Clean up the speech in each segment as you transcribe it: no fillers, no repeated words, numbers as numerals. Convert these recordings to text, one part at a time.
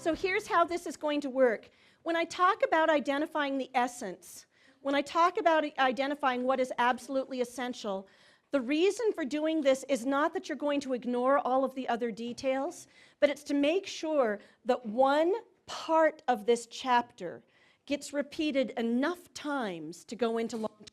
So here's how this is going to work. When I talk about identifying the essence, when I talk about identifying what is absolutely essential, the reason for doing this is not that you're going to ignore all of the other details, but it's to make sure that one part of this chapter gets repeated enough times to go into long-term memory.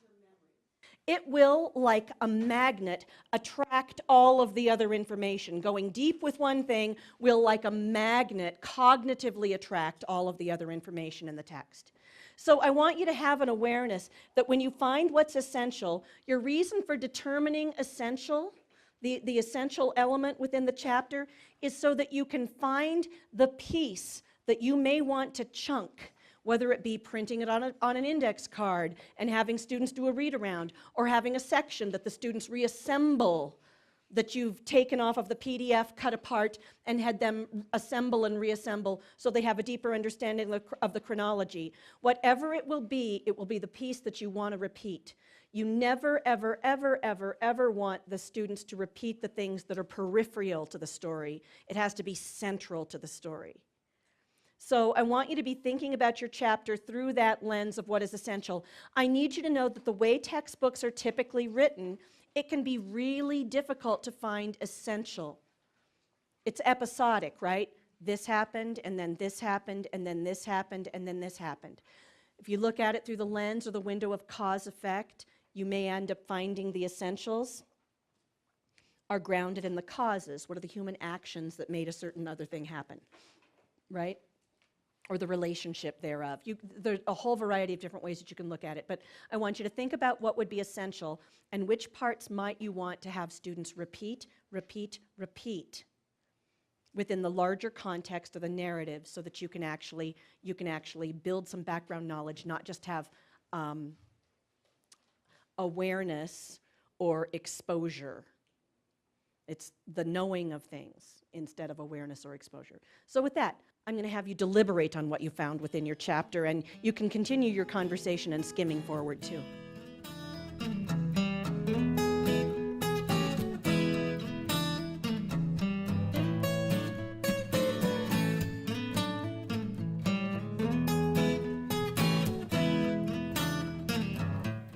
It will, like a magnet, attract all of the other information. Going deep with one thing will, like a magnet, cognitively attract all of the other information in the text. So I want you to have an awareness that when you find what's essential, your reason for determining essential, the essential element within the chapter, is so that you can find the piece that you may want to chunk, whether it be printing it on an index card and having students do a read around, or having a section that the students reassemble that you've taken off of the PDF, cut apart, and had them assemble and reassemble so they have a deeper understanding of the chronology. Whatever it will be the piece that you want to repeat. You never, ever, ever, ever, ever want the students to repeat the things that are peripheral to the story. It has to be central to the story. So I want you to be thinking about your chapter through that lens of what is essential. I need you to know that the way textbooks are typically written, it can be really difficult to find essential. It's episodic, right? This happened, and then this happened, and then this happened, and then this happened. If you look at it through the lens or the window of cause-effect, you may end up finding the essentials are grounded in the causes. What are the human actions that made a certain other thing happen, right? Or the relationship thereof. There's a whole variety of different ways that you can look at it, but I want you to think about what would be essential and which parts might you want to have students repeat, repeat, repeat within the larger context of the narrative so that you can actually build some background knowledge, not just have awareness or exposure. It's the knowing of things instead of awareness or exposure. So with that, I'm going to have you deliberate on what you found within your chapter, and you can continue your conversation and skimming forward too.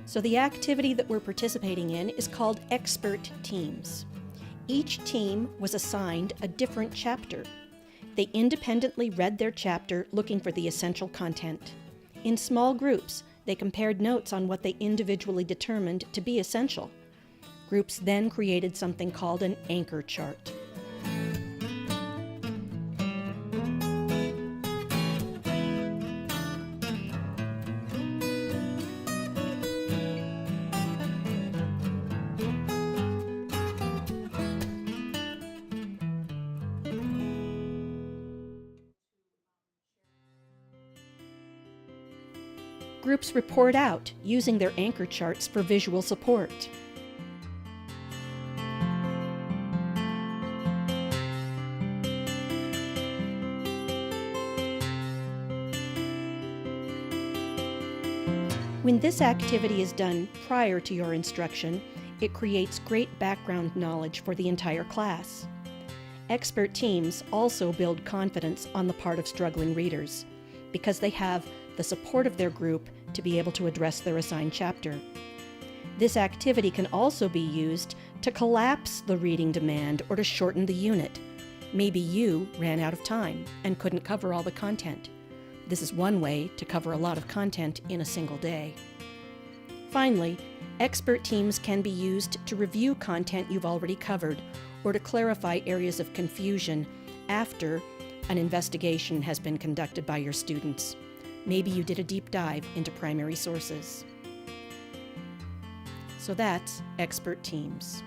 So the activity that we're participating in is called expert teams. Each team was assigned a different chapter. They independently read their chapter looking for the essential content. In small groups, they compared notes on what they individually determined to be essential. Groups then created something called an anchor chart. Groups report out using their anchor charts for visual support. When this activity is done prior to your instruction, it creates great background knowledge for the entire class. Expert teams also build confidence on the part of struggling readers because they have the support of their group to be able to address their assigned chapter. This activity can also be used to collapse the reading demand or to shorten the unit. Maybe you ran out of time and couldn't cover all the content. This is one way to cover a lot of content in a single day. Finally, expert teams can be used to review content you've already covered or to clarify areas of confusion after an investigation has been conducted by your students. Maybe you did a deep dive into primary sources. So that's expert teams.